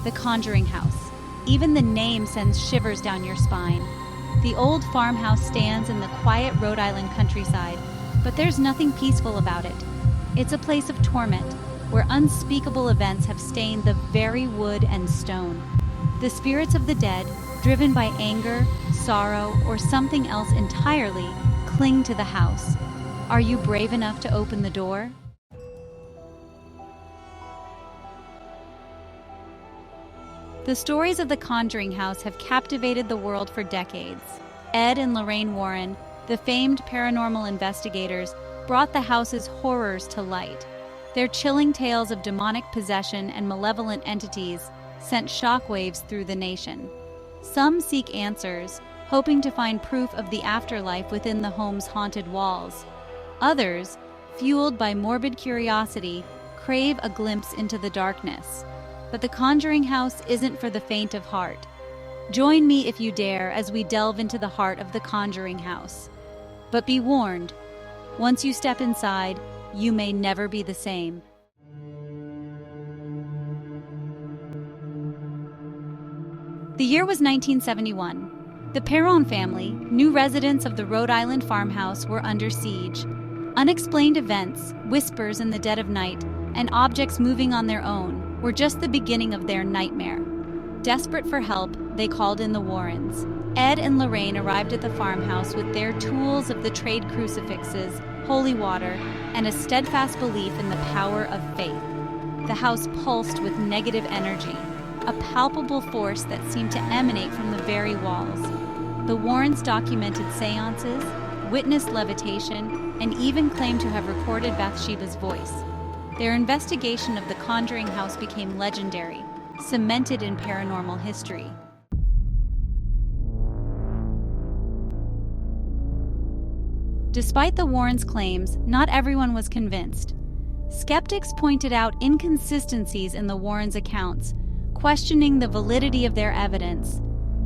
the Conjuring House. Even the name sends shivers down your spine. The old farmhouse stands in the quiet Rhode Island countryside, but there's nothing peaceful about it. It's a place of torment, where unspeakable events have stained the very wood and stone. The spirits of the dead, driven by anger, sorrow, or something else entirely, cling to the house. Are you brave enough to open the door? The stories of the Conjuring House have captivated the world for decades. Ed and Lorraine Warren, the famed paranormal investigators, brought the house's horrors to light. Their chilling tales of demonic possession and malevolent entities sent shockwaves through the nation. Some seek answers, hoping to find proof of the afterlife within the home's haunted walls. Others, fueled by morbid curiosity, crave a glimpse into the darkness. But the Conjuring House isn't for the faint of heart. Join me if you dare as we delve into the heart of the Conjuring House. But be warned, once you step inside, you may never be the same. The year was 1971. The Perron family, new residents of the Rhode Island farmhouse, were under siege. Unexplained events, whispers in the dead of night, and objects moving on their own were just the beginning of their nightmare. Desperate for help, they called in the Warrens. Ed and Lorraine arrived at the farmhouse with their tools of the trade crucifixes, holy water, and a steadfast belief in the power of faith. The house pulsed with negative energy, a palpable force that seemed to emanate from the very walls. The Warrens documented seances, witnessed levitation, and even claimed to have recorded Bathsheba's voice. Their investigation of the Conjuring House became legendary, cemented in paranormal history. Despite the Warrens' claims, not everyone was convinced. Skeptics pointed out inconsistencies in the Warrens' accounts, questioning the validity of their evidence.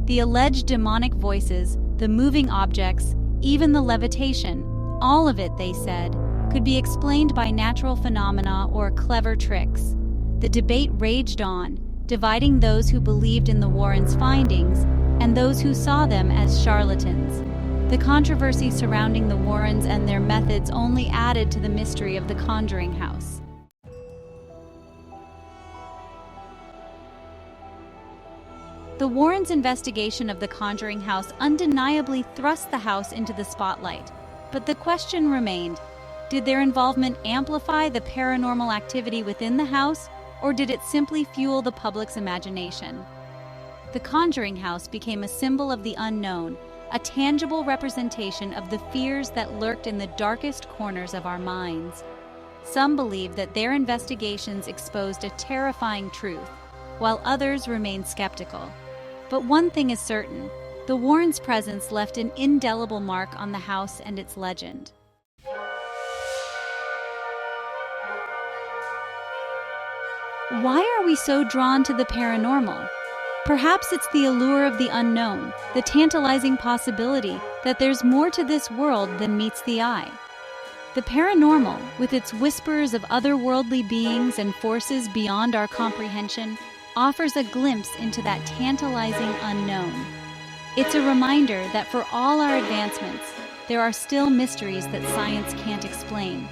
The alleged demonic voices, the moving objects, even the levitation, all of it, they said, could be explained by natural phenomena or clever tricks. The debate raged on, dividing those who believed in the Warrens' findings and those who saw them as charlatans. The controversy surrounding the Warrens and their methods only added to the mystery of the Conjuring House. The Warrens' investigation of the Conjuring House undeniably thrust the house into the spotlight, but the question remained: did their involvement amplify the paranormal activity within the house, or did it simply fuel the public's imagination? The Conjuring House became a symbol of the unknown, a tangible representation of the fears that lurked in the darkest corners of our minds. Some believe that their investigations exposed a terrifying truth, while others remained skeptical. But one thing is certain: the Warrens' presence left an indelible mark on the house and its legend. Why are we so drawn to the paranormal? Perhaps it's the allure of the unknown, the tantalizing possibility that there's more to this world than meets the eye. The paranormal, with its whispers of otherworldly beings and forces beyond our comprehension, offers a glimpse into that tantalizing unknown. It's a reminder that for all our advancements, there are still mysteries that science can't explain.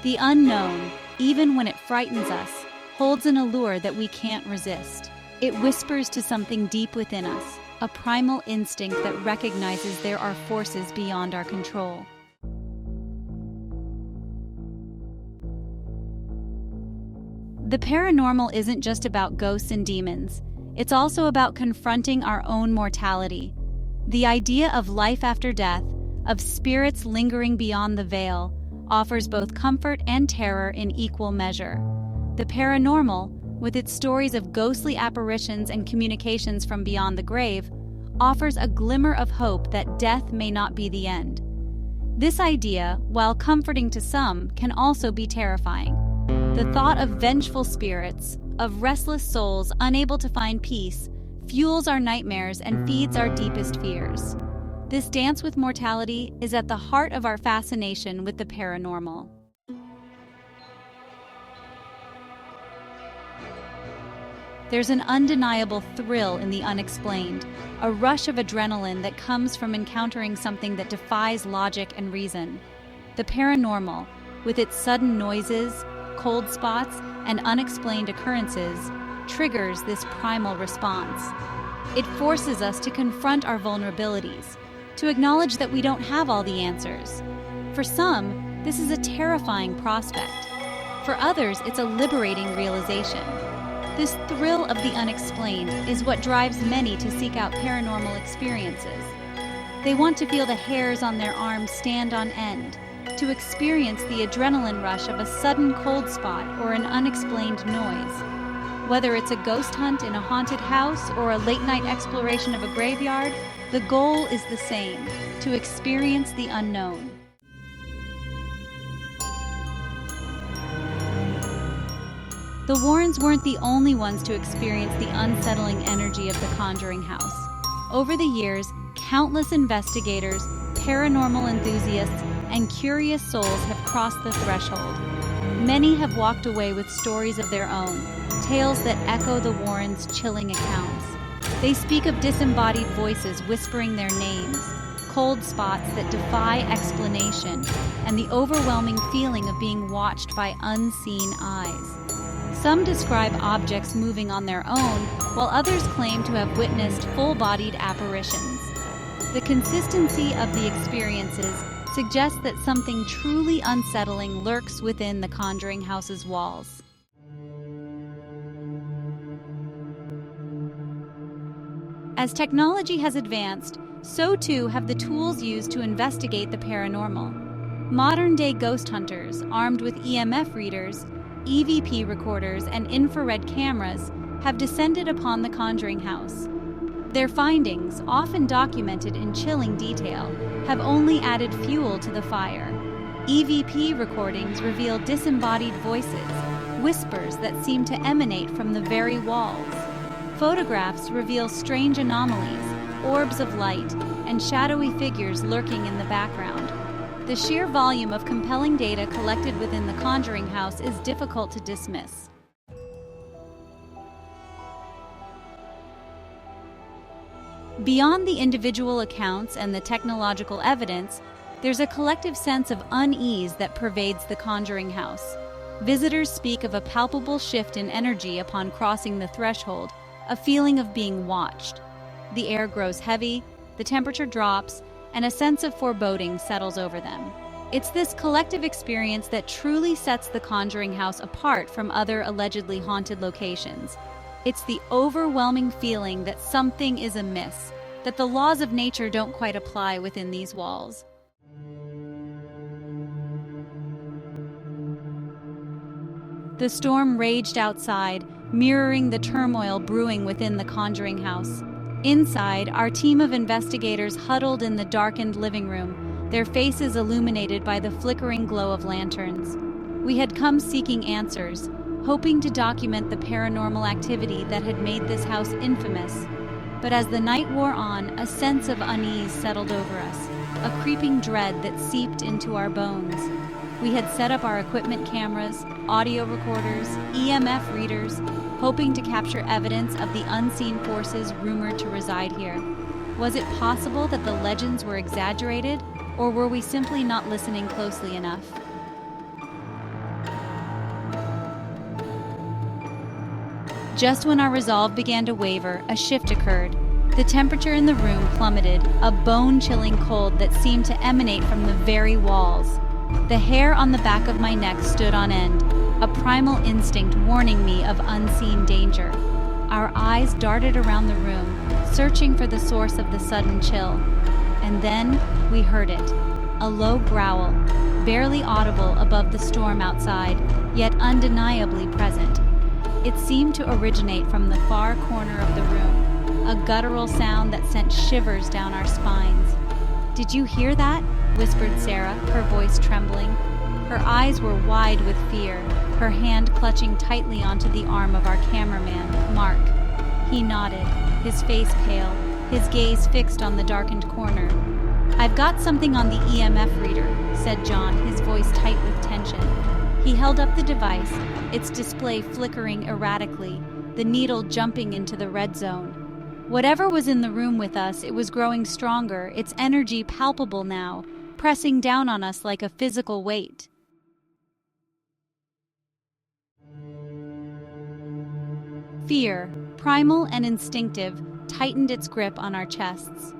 The unknown, even when it frightens us, holds an allure that we can't resist. It whispers to something deep within us, a primal instinct that recognizes there are forces beyond our control. The paranormal isn't just about ghosts and demons. It's also about confronting our own mortality. The idea of life after death, of spirits lingering beyond the veil, offers both comfort and terror in equal measure. The paranormal, with its stories of ghostly apparitions and communications from beyond the grave, offers a glimmer of hope that death may not be the end. This idea, while comforting to some, can also be terrifying. The thought of vengeful spirits, of restless souls unable to find peace, fuels our nightmares and feeds our deepest fears. This dance with mortality is at the heart of our fascination with the paranormal. There's an undeniable thrill in the unexplained, a rush of adrenaline that comes from encountering something that defies logic and reason. The paranormal, with its sudden noises, cold spots, and unexplained occurrences, triggers this primal response. It forces us to confront our vulnerabilities, to acknowledge that we don't have all the answers. For some, this is a terrifying prospect. For others, it's a liberating realization. This thrill of the unexplained is what drives many to seek out paranormal experiences. They want to feel the hairs on their arms stand on end, to experience the adrenaline rush of a sudden cold spot or an unexplained noise. Whether it's a ghost hunt in a haunted house or a late-night exploration of a graveyard, the goal is the same: to experience the unknown. The Warrens weren't the only ones to experience the unsettling energy of the Conjuring House. Over the years, countless investigators, paranormal enthusiasts, and curious souls have crossed the threshold. Many have walked away with stories of their own, tales that echo the Warrens' chilling accounts. They speak of disembodied voices whispering their names, cold spots that defy explanation, and the overwhelming feeling of being watched by unseen eyes. Some describe objects moving on their own, while others claim to have witnessed full-bodied apparitions. The consistency of the experiences suggests that something truly unsettling lurks within the Conjuring House's walls. As technology has advanced, so too have the tools used to investigate the paranormal. Modern-day ghost hunters, armed with EMF readers, EVP recorders, and infrared cameras, have descended upon the Conjuring House. Their findings, often documented in chilling detail, have only added fuel to the fire. EVP recordings reveal disembodied voices, whispers that seem to emanate from the very walls. Photographs reveal strange anomalies, orbs of light, and shadowy figures lurking in the background. The sheer volume of compelling data collected within the Conjuring House is difficult to dismiss. Beyond the individual accounts and the technological evidence, there's a collective sense of unease that pervades the Conjuring House. Visitors speak of a palpable shift in energy upon crossing the threshold, a feeling of being watched. The air grows heavy, the temperature drops, and a sense of foreboding settles over them. It's this collective experience that truly sets the Conjuring House apart from other allegedly haunted locations. It's the overwhelming feeling that something is amiss, that the laws of nature don't quite apply within these walls. The storm raged outside, mirroring the turmoil brewing within the Conjuring House. Inside, our team of investigators huddled in the darkened living room, their faces illuminated by the flickering glow of lanterns. We had come seeking answers, hoping to document the paranormal activity that had made this house infamous. But as the night wore on, a sense of unease settled over us, a creeping dread that seeped into our bones. We had set up our equipment cameras, audio recorders, EMF readers, hoping to capture evidence of the unseen forces rumored to reside here. Was it possible that the legends were exaggerated, or were we simply not listening closely enough? Just when our resolve began to waver, a shift occurred. The temperature in the room plummeted, a bone-chilling cold that seemed to emanate from the very walls. The hair on the back of my neck stood on end, a primal instinct warning me of unseen danger. Our eyes darted around the room, searching for the source of the sudden chill. And then we heard it, a low growl, barely audible above the storm outside, yet undeniably present. It seemed to originate from the far corner of the room, a guttural sound that sent shivers down our spines. "Did you hear that?" whispered Sarah, her voice trembling. Her eyes were wide with fear, her hand clutching tightly onto the arm of our cameraman, Mark. He nodded, his face pale, his gaze fixed on the darkened corner. "I've got something on the EMF reader," said John, his voice tight with tension. He held up the device, its display flickering erratically, the needle jumping into the red zone. Whatever was in the room with us, it was growing stronger, its energy palpable now, pressing down on us like a physical weight. Fear, primal and instinctive, tightened its grip on our chests.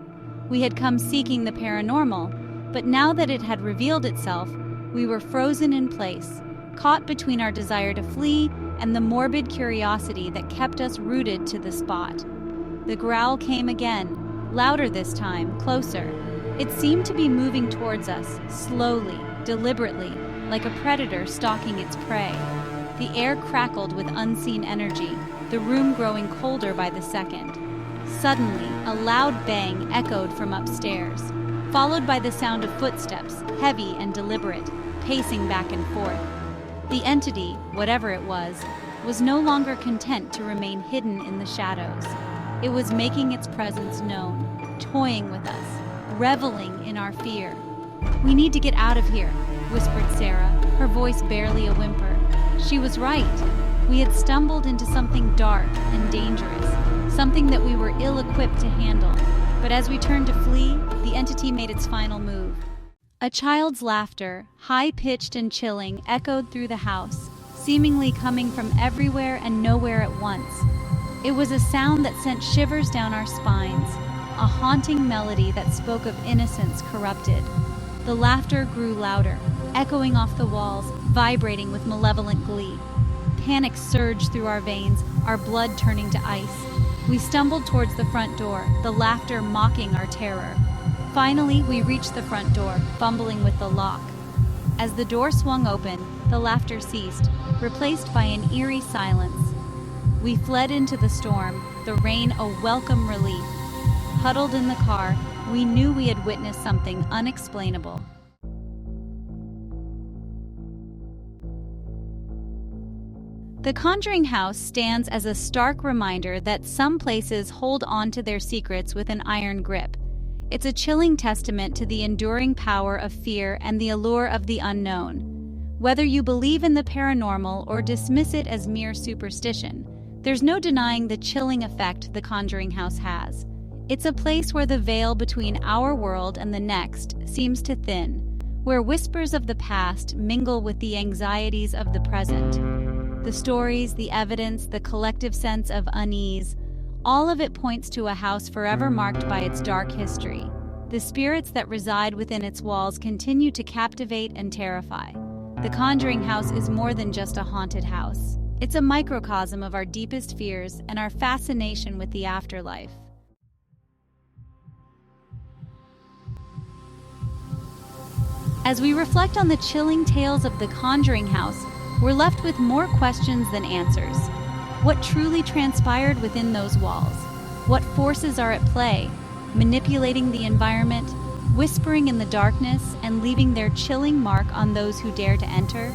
We had come seeking the paranormal, but now that it had revealed itself, we were frozen in place, caught between our desire to flee and the morbid curiosity that kept us rooted to the spot. The growl came again, louder this time, closer. It seemed to be moving towards us, slowly, deliberately, like a predator stalking its prey. The air crackled with unseen energy, the room growing colder by the second. Suddenly, a loud bang echoed from upstairs, followed by the sound of footsteps, heavy and deliberate, pacing back and forth. The entity, whatever it was no longer content to remain hidden in the shadows. It was making its presence known, toying with us, reveling in our fear. "We need to get out of here," whispered Sarah, her voice barely a whimper. She was right. We had stumbled into something dark and dangerous, something that we were ill-equipped to handle. But as we turned to flee, the entity made its final move. A child's laughter, high-pitched and chilling, echoed through the house, seemingly coming from everywhere and nowhere at once. It was a sound that sent shivers down our spines, a haunting melody that spoke of innocence corrupted. The laughter grew louder, echoing off the walls, vibrating with malevolent glee. Panic surged through our veins, our blood turning to ice. We stumbled towards the front door, the laughter mocking our terror. Finally, we reached the front door, fumbling with the lock. As the door swung open, the laughter ceased, replaced by an eerie silence. We fled into the storm, the rain a welcome relief. Huddled in the car, we knew we had witnessed something unexplainable. The Conjuring House stands as a stark reminder that some places hold on to their secrets with an iron grip. It's a chilling testament to the enduring power of fear and the allure of the unknown. Whether you believe in the paranormal or dismiss it as mere superstition, there's no denying the chilling effect the Conjuring House has. It's a place where the veil between our world and the next seems to thin, where whispers of the past mingle with the anxieties of the present. The stories, the evidence, the collective sense of unease, all of it points to a house forever marked by its dark history. The spirits that reside within its walls continue to captivate and terrify. The Conjuring House is more than just a haunted house. It's a microcosm of our deepest fears and our fascination with the afterlife. As we reflect on the chilling tales of the Conjuring House, we're left with more questions than answers. What truly transpired within those walls? What forces are at play, manipulating the environment, whispering in the darkness, and leaving their chilling mark on those who dare to enter?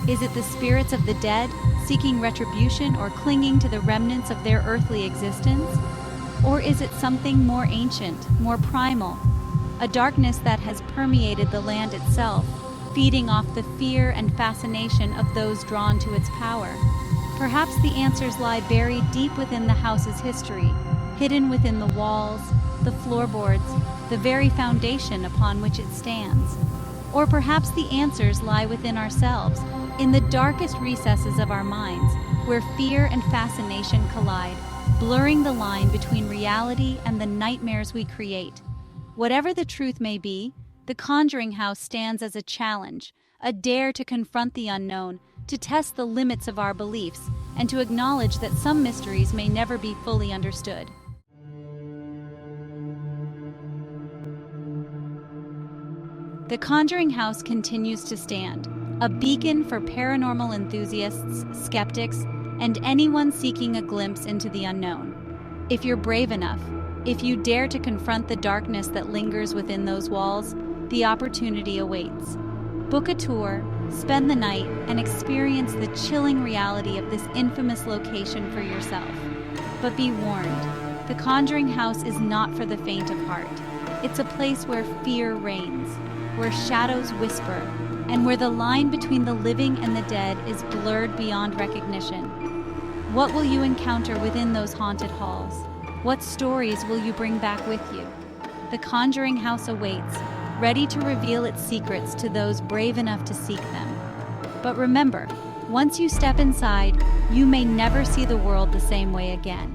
Is it the spirits of the dead, seeking retribution or clinging to the remnants of their earthly existence? Or is it something more ancient, more primal? A darkness that has permeated the land itself, feeding off the fear and fascination of those drawn to its power. Perhaps the answers lie buried deep within the house's history, hidden within the walls, the floorboards, the very foundation upon which it stands. Or perhaps the answers lie within ourselves, in the darkest recesses of our minds, where fear and fascination collide, blurring the line between reality and the nightmares we create. Whatever the truth may be, the Conjuring House stands as a challenge, a dare to confront the unknown, to test the limits of our beliefs, and to acknowledge that some mysteries may never be fully understood. The Conjuring House continues to stand, a beacon for paranormal enthusiasts, skeptics, and anyone seeking a glimpse into the unknown. If you're brave enough, if you dare to confront the darkness that lingers within those walls, the opportunity awaits. Book a tour, spend the night, and experience the chilling reality of this infamous location for yourself. But be warned, the Conjuring House is not for the faint of heart. It's a place where fear reigns, where shadows whisper, and where the line between the living and the dead is blurred beyond recognition. What will you encounter within those haunted halls? What stories will you bring back with you? The Conjuring House awaits, ready to reveal its secrets to those brave enough to seek them. But remember, once you step inside, you may never see the world the same way again.